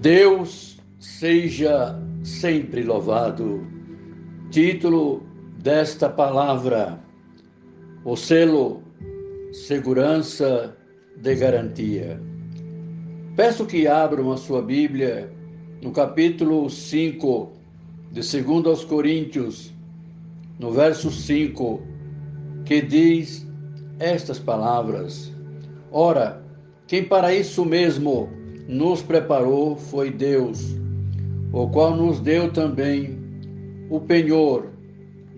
Deus seja sempre louvado. Título desta palavra: o selo, segurança de garantia. Peço que abram a sua Bíblia no capítulo 5 de 2 aos Coríntios, no verso 5, que diz estas palavras: Ora, quem para isso mesmo nos preparou foi Deus, o qual nos deu também o penhor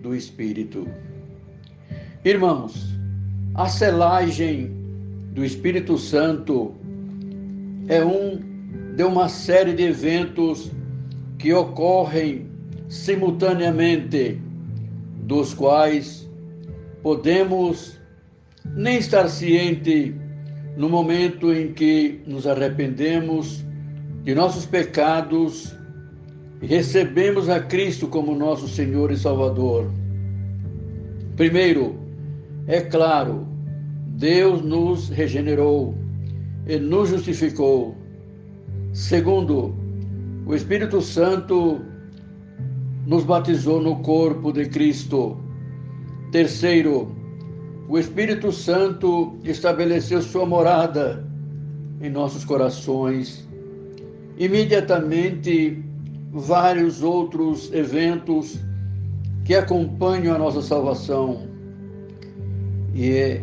do Espírito. Irmãos, a selagem do Espírito Santo é de uma série de eventos que ocorrem simultaneamente, dos quais podemos nem estar ciente no momento em que nos arrependemos de nossos pecados e recebemos a Cristo como nosso Senhor e Salvador. Primeiro, é claro, Deus nos regenerou e nos justificou. Segundo, o Espírito Santo nos batizou no corpo de Cristo. Terceiro, o Espírito Santo estabeleceu sua morada em nossos corações. Imediatamente, vários outros eventos que acompanham a nossa salvação. E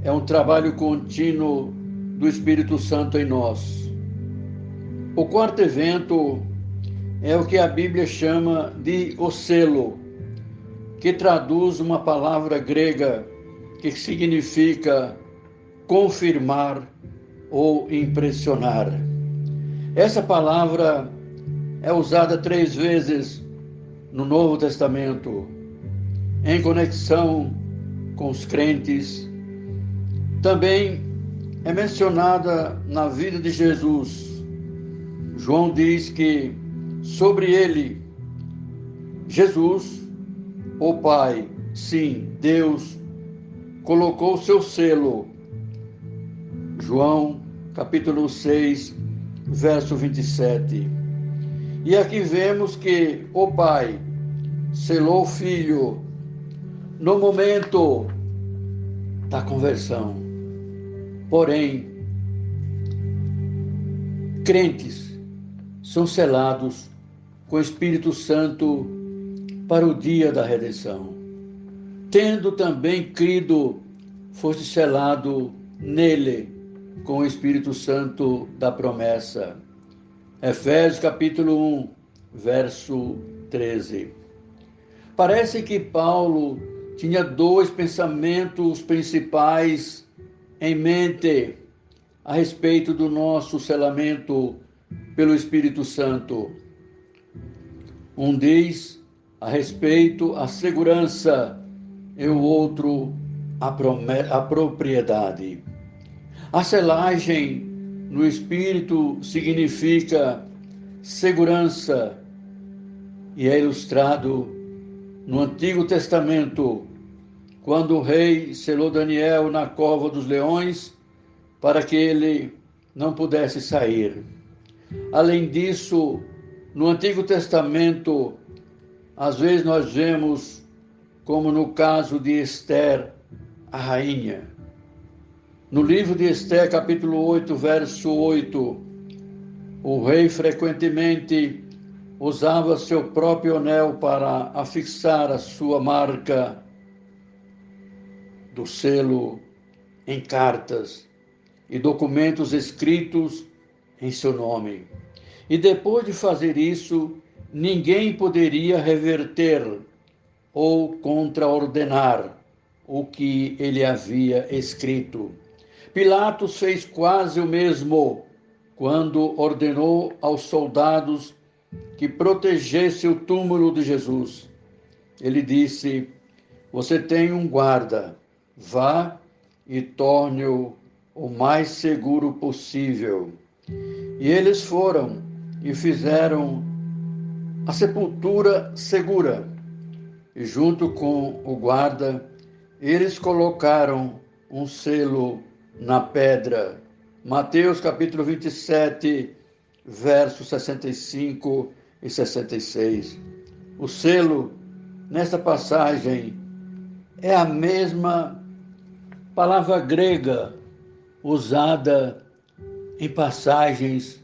é um trabalho contínuo do Espírito Santo em nós. O quarto evento é o que a Bíblia chama de o selo, que traduz uma palavra grega que significa confirmar ou impressionar. Essa palavra é usada 3 vezes no Novo Testamento, em conexão com os crentes. Também é mencionada na vida de Jesus. João diz que sobre ele, Jesus, o Pai, sim, Deus, colocou seu selo. João, capítulo 6, verso 27. E aqui vemos que o Pai selou o Filho no momento da conversão. Porém, crentes são selados com o Espírito Santo para o dia da redenção. Tendo também crido, foste selado nele com o Espírito Santo da promessa. Efésios capítulo 1, verso 13. Parece que Paulo tinha 2 pensamentos principais em mente a respeito do nosso selamento pelo Espírito Santo. Um diz a respeito à segurança e o outro a propriedade. A selagem no Espírito significa segurança e é ilustrado no Antigo Testamento, quando o rei selou Daniel na cova dos leões para que ele não pudesse sair. Além disso, no Antigo Testamento, às vezes nós vemos, como no caso de Esther, a rainha. No livro de Esther, capítulo 8, verso 8, o rei frequentemente usava seu próprio anel para afixar a sua marca do selo em cartas e documentos escritos em seu nome. E depois de fazer isso, ninguém poderia reverter ou contraordenar o que ele havia escrito. Pilatos fez quase o mesmo quando ordenou aos soldados que protegesse o túmulo de Jesus. Ele disse: você tem um guarda, vá e torne-o o mais seguro possível. E eles foram e fizeram a sepultura segura. E junto com o guarda, eles colocaram um selo na pedra. Mateus capítulo 27, versos 65 e 66. O selo, nesta passagem, é a mesma palavra grega usada em passagens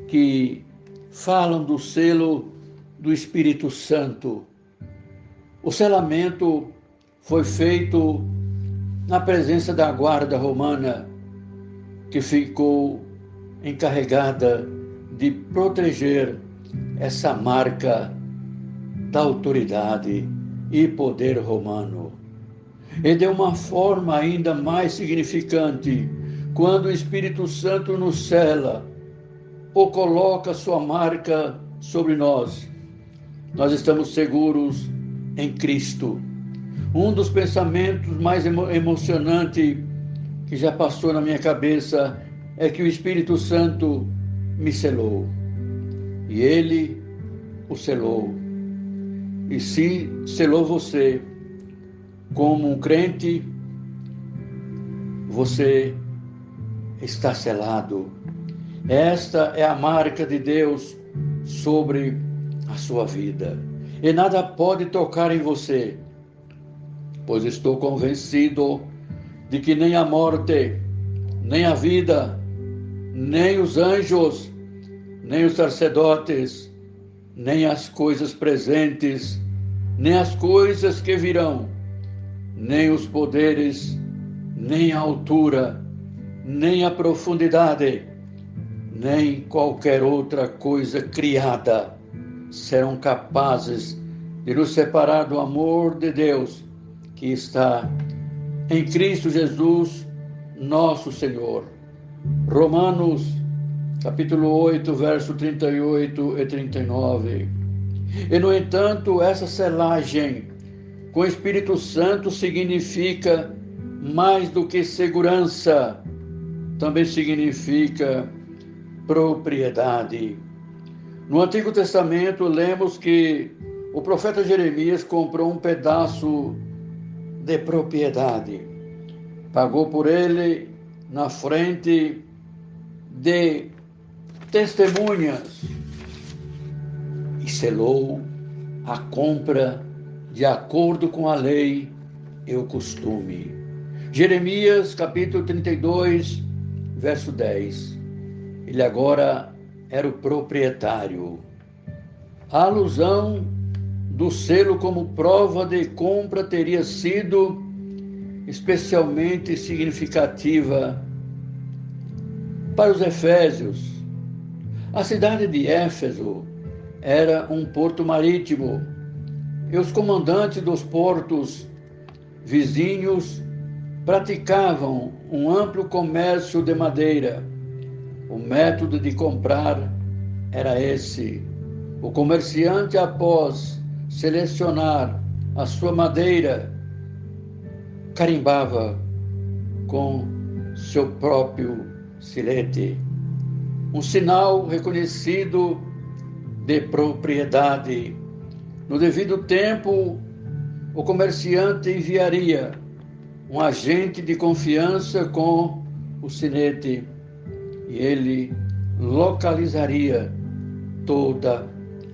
que falam do selo do Espírito Santo. O selamento foi feito na presença da guarda romana, que ficou encarregada de proteger essa marca da autoridade e poder romano. E de uma forma ainda mais significante, quando o Espírito Santo nos sela ou coloca sua marca sobre nós, nós estamos seguros em Cristo. Um dos pensamentos mais emocionantes que já passou na minha cabeça é que o Espírito Santo me selou. E Ele o selou. E se selou você como um crente, você está selado. Esta é a marca de Deus sobre a sua vida. E nada pode tocar em você, pois estou convencido de que nem a morte, nem a vida, nem os anjos, nem os sacerdotes, nem as coisas presentes, nem as coisas que virão, nem os poderes, nem a altura, nem a profundidade, nem qualquer outra coisa criada serão capazes de nos separar do amor de Deus que está em Cristo Jesus, nosso Senhor. Romanos, capítulo 8, verso 38 e 39. E, no entanto, essa selagem com o Espírito Santo significa mais do que segurança, também significa propriedade. No Antigo Testamento, lemos que o profeta Jeremias comprou um pedaço de propriedade, pagou por ele na frente de testemunhas e selou a compra de acordo com a lei e o costume. Jeremias, capítulo 32, verso 10. Ele agora era o proprietário. A alusão do selo como prova de compra teria sido especialmente significativa para os efésios. A cidade de Éfeso era um porto marítimo e os comandantes dos portos vizinhos praticavam um amplo comércio de madeira. O método de comprar era esse. O comerciante, após selecionar a sua madeira, carimbava com seu próprio silete, um sinal reconhecido de propriedade. No devido tempo, o comerciante enviaria um agente de confiança com o sinete e ele localizaria toda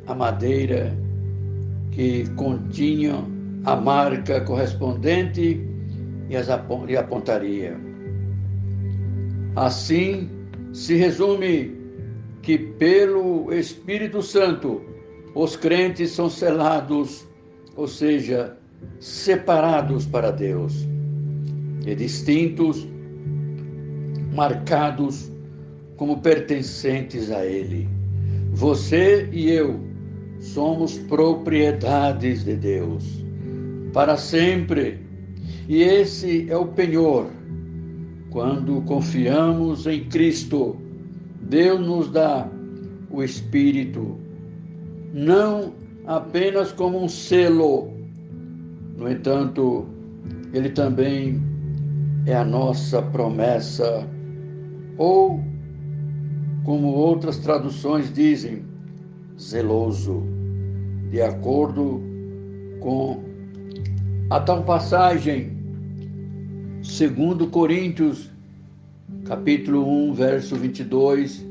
a madeira que continha a marca correspondente e apontaria. Assim, se resume que pelo Espírito Santo os crentes são selados, ou seja, separados para Deus, e distintos, marcados como pertencentes a Ele. Você e eu somos propriedades de Deus para sempre, e esse é o penhor. Quando confiamos em Cristo, Deus nos dá o Espírito, não apenas como um selo. No entanto, Ele também é a nossa promessa, ou, como outras traduções dizem, zeloso, de acordo com a tal passagem, 2 Coríntios, capítulo 1, verso 22,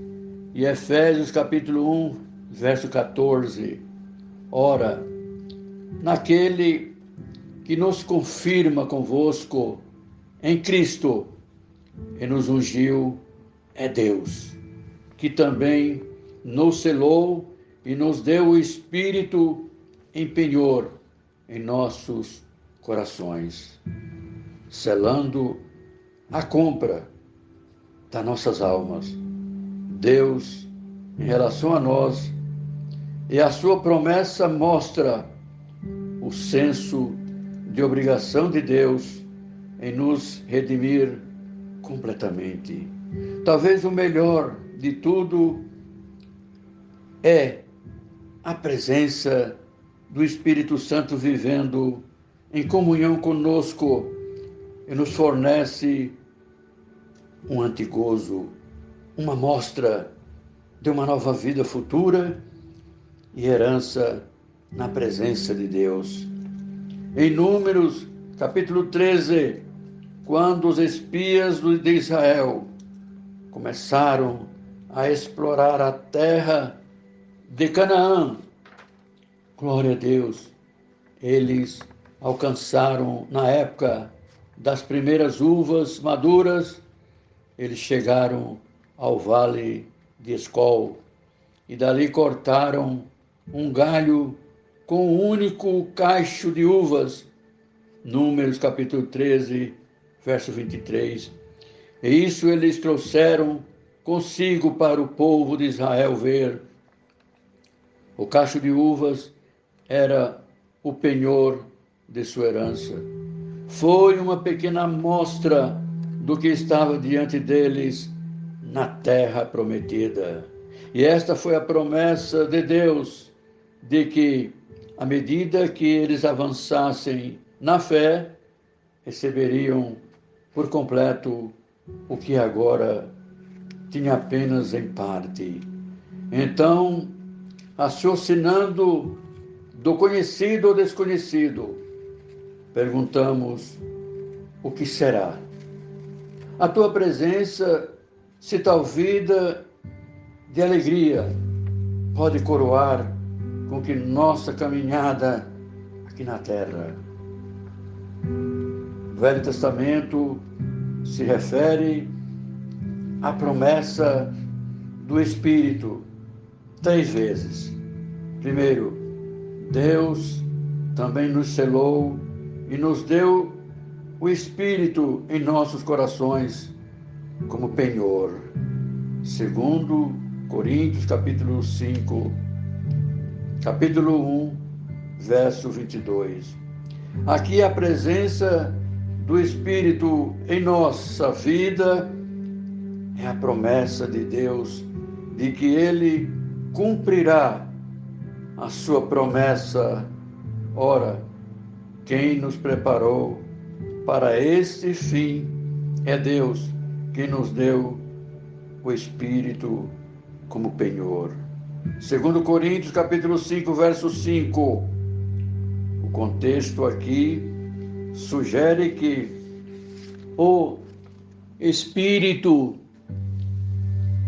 E Efésios capítulo 1, verso 14. Ora, naquele que nos confirma convosco em Cristo e nos ungiu é Deus, que também nos selou e nos deu o Espírito em penhor em nossos corações, selando a compra das nossas almas. Deus, em relação a nós, e a sua promessa mostra o senso de obrigação de Deus em nos redimir completamente. Talvez o melhor de tudo é a presença do Espírito Santo vivendo em comunhão conosco e nos fornece um antigozo, uma mostra de uma nova vida futura e herança na presença de Deus. Em Números, capítulo 13, quando os espias de Israel começaram a explorar a terra de Canaã, glória a Deus, eles alcançaram, na época das primeiras uvas maduras, eles chegaram ao vale de Escol e dali cortaram um galho com um único cacho de uvas. Números capítulo 13, verso 23. E isso eles trouxeram consigo para o povo de Israel ver. O cacho de uvas era o penhor de sua herança. Foi uma pequena amostra do que estava diante deles na terra prometida. E esta foi a promessa de Deus, de que, à medida que eles avançassem na fé, receberiam por completo o que agora tinha apenas em parte. Então, raciocinando do conhecido ou desconhecido, perguntamos: o que será? A tua presença, se tal vida de alegria pode coroar com que nossa caminhada aqui na terra. O Velho Testamento se refere à promessa do Espírito 3 vezes. Primeiro, Deus também nos selou e nos deu o Espírito em nossos corações como penhor. Segundo Coríntios capítulo 5, capítulo 1, verso 22. Aqui a presença do Espírito em nossa vida é a promessa de Deus de que Ele cumprirá a sua promessa. Ora, quem nos preparou para este fim é Deus, que nos deu o Espírito como penhor. Segundo Coríntios capítulo 5, verso 5. O contexto aqui sugere que o Espírito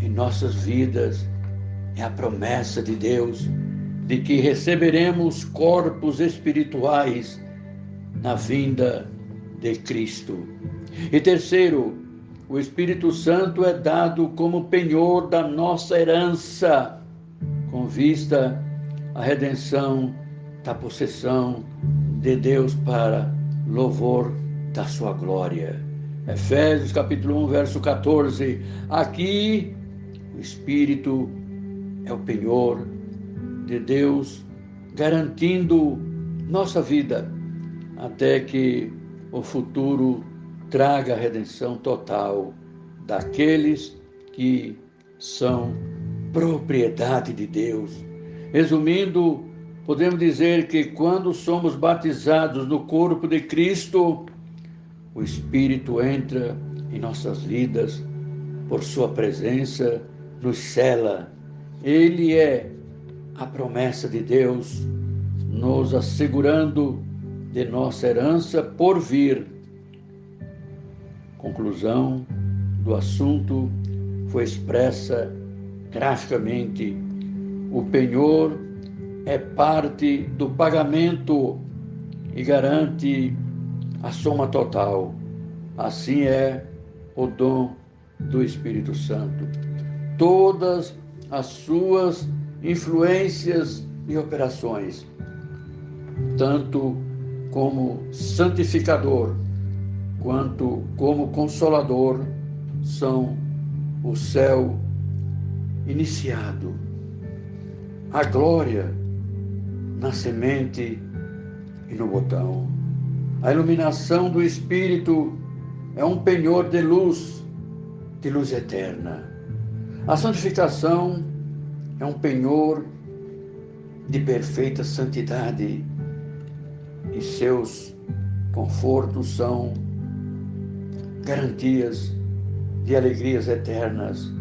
em nossas vidas é a promessa de Deus de que receberemos corpos espirituais na vinda de Cristo. E terceiro, o Espírito Santo é dado como penhor da nossa herança, com vista à redenção da possessão de Deus para louvor da sua glória. Efésios capítulo 1, verso 14. Aqui o Espírito é o penhor de Deus, garantindo nossa vida até que o futuro traga a redenção total daqueles que são propriedade de Deus. Resumindo, podemos dizer que quando somos batizados no corpo de Cristo, o Espírito entra em nossas vidas, por sua presença, nos sela. Ele é a promessa de Deus, nos assegurando de nossa herança por vir. Conclusão do assunto foi expressa graficamente, o penhor é parte do pagamento e garante a soma total. Assim é o dom do Espírito Santo. Todas as suas influências e operações, tanto como santificador, quanto como consolador, são o céu iniciado, a glória na semente e no botão. A iluminação do Espírito é um penhor de luz eterna. A santificação é um penhor de perfeita santidade e seus confortos são garantias de alegrias eternas.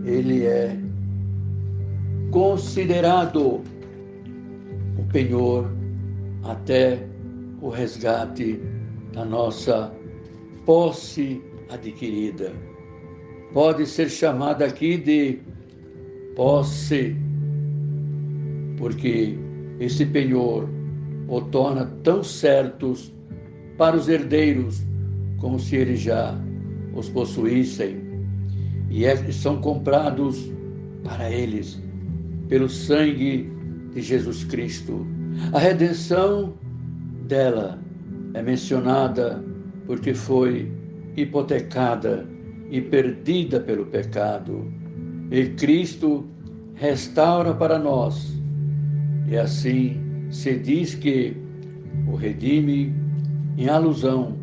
Ele é considerado o penhor até o resgate da nossa posse adquirida. Pode ser chamada aqui de posse, porque esse penhor o torna tão certos para os herdeiros como se eles já os possuíssem, e são comprados para eles pelo sangue de Jesus Cristo. A redenção dela é mencionada porque foi hipotecada e perdida pelo pecado, e Cristo restaura para nós, e assim se diz que o redime em alusão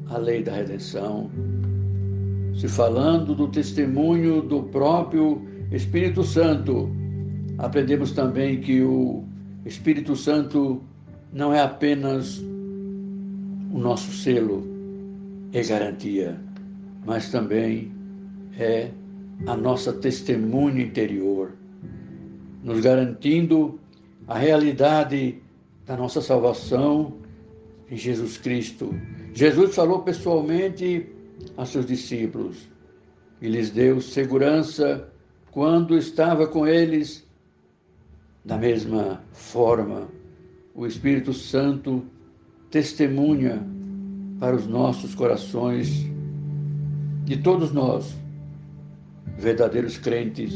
à lei da redenção. Se falando do testemunho do próprio Espírito Santo, aprendemos também que o Espírito Santo não é apenas o nosso selo e garantia, mas também é a nossa testemunha interior, nos garantindo a realidade da nossa salvação em Jesus Cristo. Jesus falou pessoalmente a seus discípulos e lhes deu segurança quando estava com eles. Da mesma forma, o Espírito Santo testemunha para os nossos corações, de todos nós, verdadeiros crentes.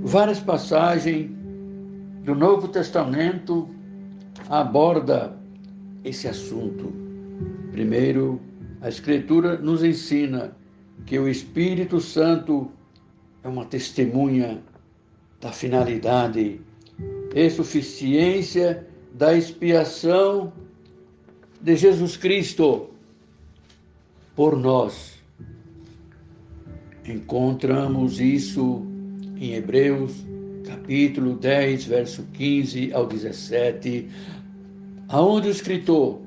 Várias passagens do Novo Testamento aborda esse assunto. Primeiro, a Escritura nos ensina que o Espírito Santo é uma testemunha da finalidade e suficiência da expiação de Jesus Cristo por nós. Encontramos isso em Hebreus, capítulo 10, verso 15 ao 17, aonde o escritor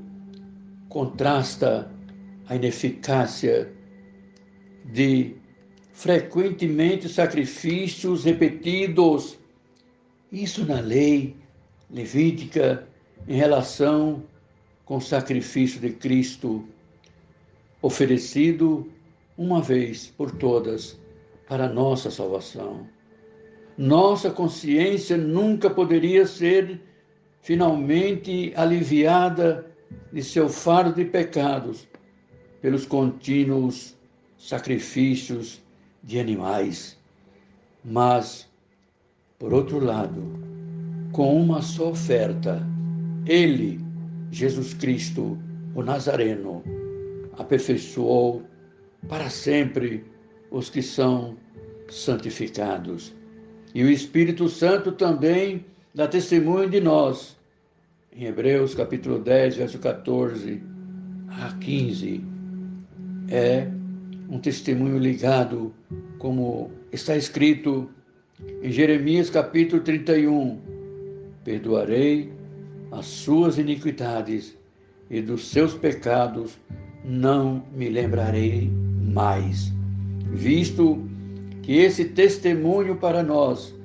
contrasta a ineficácia de frequentemente sacrifícios repetidos, isso na lei levítica, em relação com o sacrifício de Cristo, oferecido uma vez por todas para a nossa salvação. Nossa consciência nunca poderia ser finalmente aliviada de seu fardo de pecados pelos contínuos sacrifícios de animais. Mas, por outro lado, com uma só oferta, Ele, Jesus Cristo, o Nazareno, aperfeiçoou para sempre os que são santificados. E o Espírito Santo também dá testemunho de nós. Em Hebreus capítulo 10, verso 14 a 15, é um testemunho ligado, como está escrito em Jeremias capítulo 31, perdoarei as suas iniquidades e dos seus pecados não me lembrarei mais. Visto que esse testemunho para nós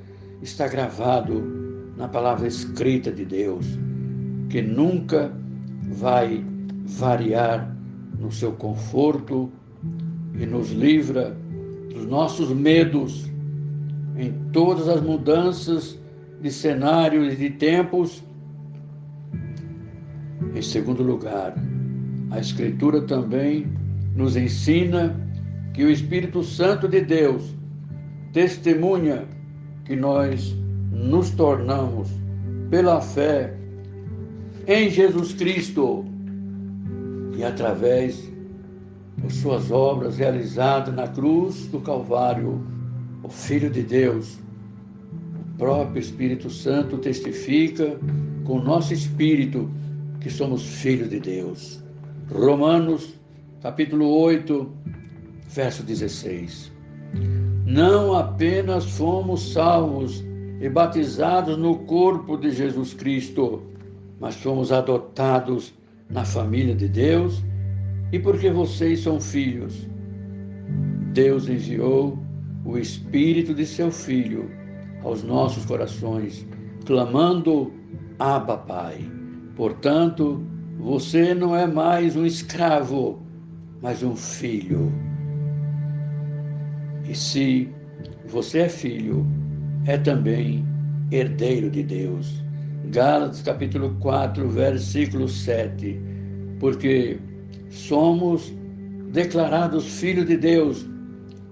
está gravado na palavra escrita de Deus, que nunca vai variar no seu conforto e nos livra dos nossos medos, em todas as mudanças de cenários e de tempos. Em segundo lugar, a Escritura também nos ensina que o Espírito Santo de Deus testemunha que nós nos tornamos, pela fé em Jesus Cristo e através das suas obras realizadas na cruz do Calvário, o Filho de Deus. O próprio Espírito Santo testifica com o nosso espírito que somos filhos de Deus. Romanos, capítulo 8, verso 16. Não apenas fomos salvos e batizados no corpo de Jesus Cristo, mas fomos adotados na família de Deus, e porque vocês são filhos, Deus enviou o Espírito de seu Filho aos nossos corações, clamando: Abba, Pai. Portanto, você não é mais um escravo, mas um filho. E se você é filho, é também herdeiro de Deus. Gálatas capítulo 4, versículo 7. Porque somos declarados filhos de Deus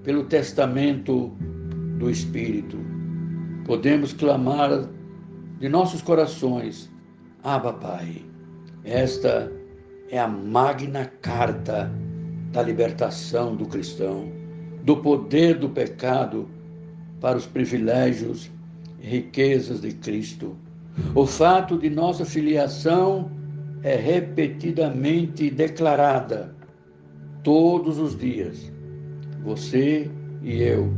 pelo testamento do Espírito. Podemos clamar de nossos corações: Abba, Pai. Esta é a magna carta da libertação do cristão, do poder do pecado para os privilégios e riquezas de Cristo. O fato de nossa filiação é repetidamente declarada todos os dias. Você e eu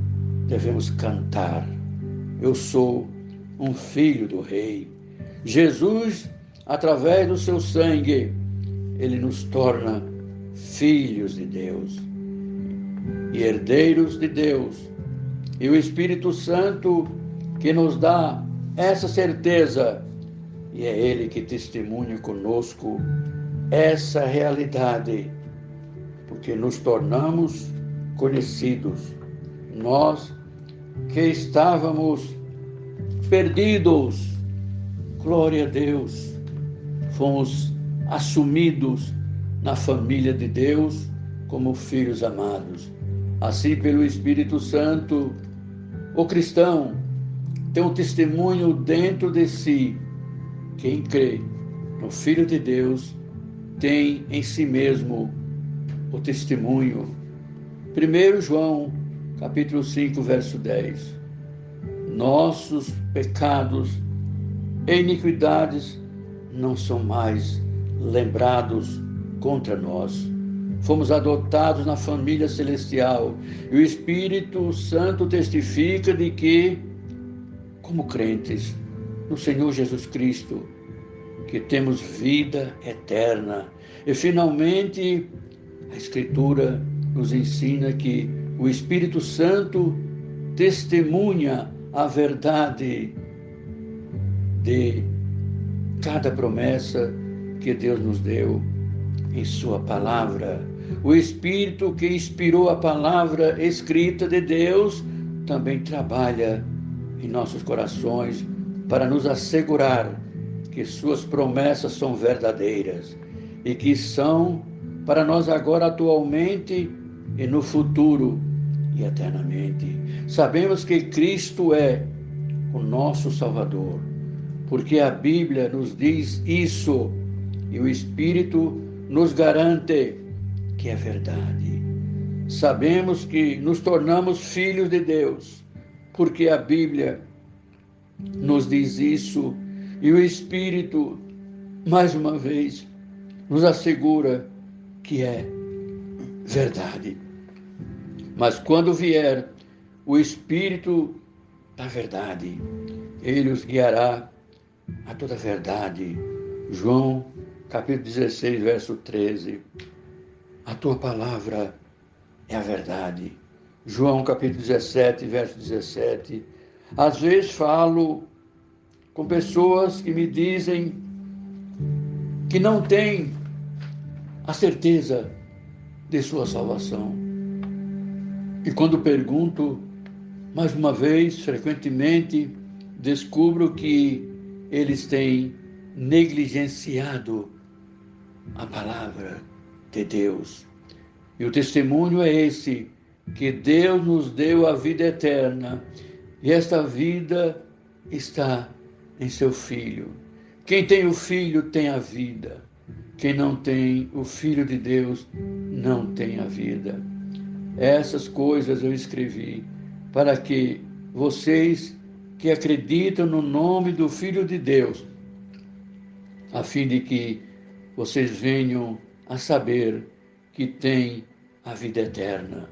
devemos cantar: eu sou um filho do Rei. Jesus, através do seu sangue, ele nos torna filhos de Deus e herdeiros de Deus. E o Espírito Santo que nos dá essa certeza, e é Ele que testemunha conosco essa realidade, porque nos tornamos conhecidos. Nós que estávamos perdidos, glória a Deus, fomos assumidos na família de Deus como filhos amados. Assim, pelo Espírito Santo, o cristão tem um testemunho dentro de si. Quem crê no Filho de Deus tem em si mesmo o testemunho. 1 João, capítulo 5, verso 10. Nossos pecados e iniquidades não são mais lembrados contra nós. Fomos adotados na família celestial e o Espírito Santo testifica de que, como crentes no Senhor Jesus Cristo, que temos vida eterna. E finalmente, a Escritura nos ensina que o Espírito Santo testemunha a verdade de cada promessa que Deus nos deu em sua palavra. O Espírito que inspirou a palavra escrita de Deus também trabalha em nossos corações para nos assegurar que suas promessas são verdadeiras e que são para nós agora, atualmente e no futuro e eternamente. Sabemos que Cristo é o nosso Salvador, porque a Bíblia nos diz isso e o Espírito nos garante que é verdade. Sabemos que nos tornamos filhos de Deus, porque a Bíblia nos diz isso e o Espírito, mais uma vez, nos assegura que é verdade. Mas quando vier o Espírito da verdade, ele os guiará a toda a verdade. João, capítulo 16, verso 13. A tua palavra é a verdade. João, capítulo 17, verso 17. Às vezes falo com pessoas que me dizem que não têm a certeza de sua salvação. E quando pergunto, Mais uma vez, frequentemente, descubro que eles têm negligenciado a palavra de Deus. E o testemunho é esse, que Deus nos deu a vida eterna, e esta vida está em seu Filho. Quem tem o Filho tem a vida. Quem não tem o Filho de Deus não tem a vida. Essas coisas eu escrevi para que vocês que acreditam no nome do Filho de Deus, a fim de que vocês venham a saber que têm a vida eterna.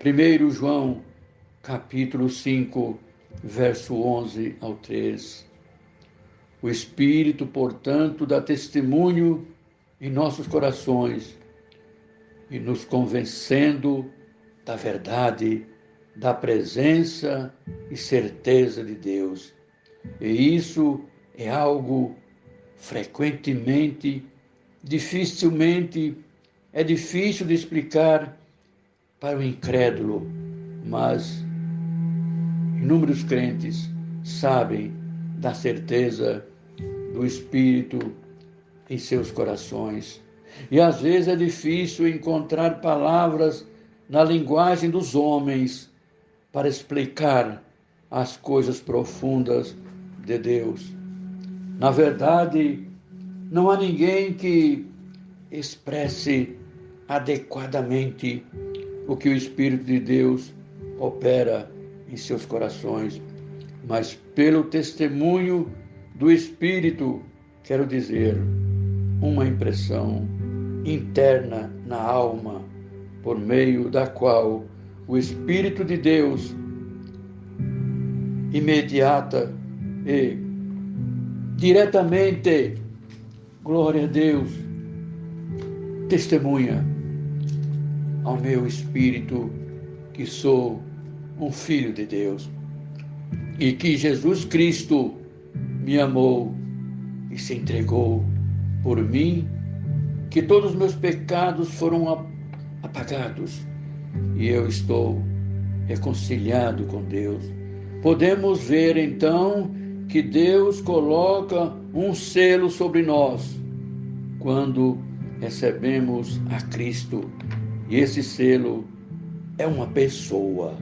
1 João, capítulo 5, verso 11 ao 13. O Espírito, portanto, dá testemunho em nossos corações e nos convencendo da verdade, da presença e certeza de Deus. E isso é algo frequentemente, é difícil de explicar para o incrédulo, mas inúmeros crentes sabem da certeza do Espírito em seus corações. E às vezes é difícil encontrar palavras na linguagem dos homens para explicar as coisas profundas de Deus. Na verdade, não há ninguém que expresse adequadamente o que o Espírito de Deus opera em seus corações, mas pelo testemunho do Espírito, quero dizer, uma impressão interna na alma, por meio da qual o Espírito de Deus, imediata e diretamente, glória a Deus, testemunha ao meu espírito que sou um filho de Deus e que Jesus Cristo me amou e se entregou por mim, que todos os meus pecados foram apagados e eu estou reconciliado com Deus. Podemos ver então que Deus coloca um selo sobre nós quando recebemos a Cristo, e esse selo é uma pessoa,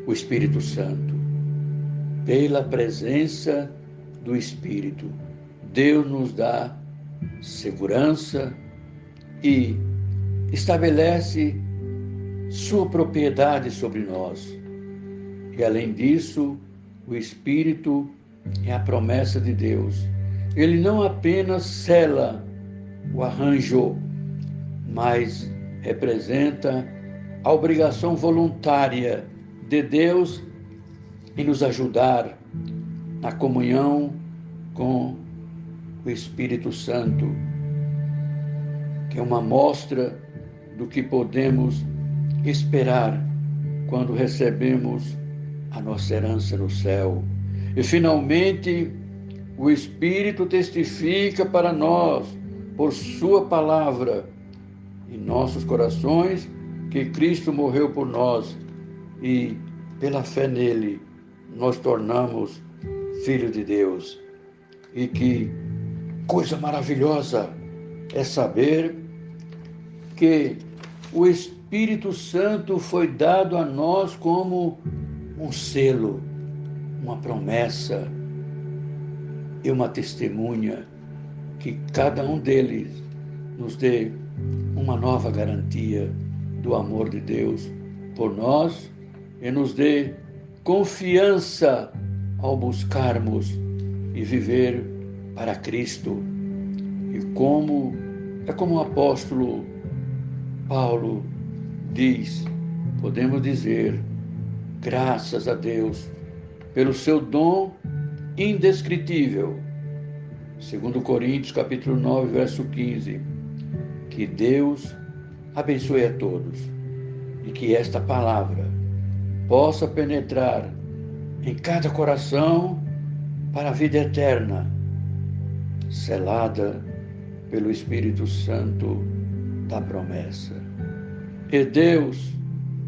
o Espírito Santo. Pela presença do Espírito, Deus nos dá segurança e estabelece sua propriedade sobre nós. E além disso, o Espírito é a promessa de Deus. Ele não apenas sela o arranjo, mas representa a obrigação voluntária de Deus em nos ajudar na comunhão com o Espírito Santo, que é uma mostra do que podemos esperar quando recebemos a nossa herança no céu. E finalmente, o Espírito testifica para nós, por sua palavra, em nossos corações, que Cristo morreu por nós e, pela fé nele, nós tornamos filhos de Deus. E que coisa maravilhosa é saber que o Espírito Santo foi dado a nós como um selo, uma promessa e uma testemunha, que cada um deles nos dê uma nova garantia do amor de Deus por nós e nos dê confiança ao buscarmos e viver para Cristo. E como o apóstolo Paulo diz, podemos dizer, graças a Deus pelo seu dom indescritível. 2 Coríntios, capítulo 9, verso 15. Que Deus abençoe a todos e que esta palavra possa penetrar em cada coração para a vida eterna, selada pelo Espírito Santo da promessa. E Deus,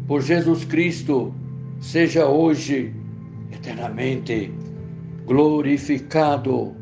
por Jesus Cristo, seja hoje eternamente glorificado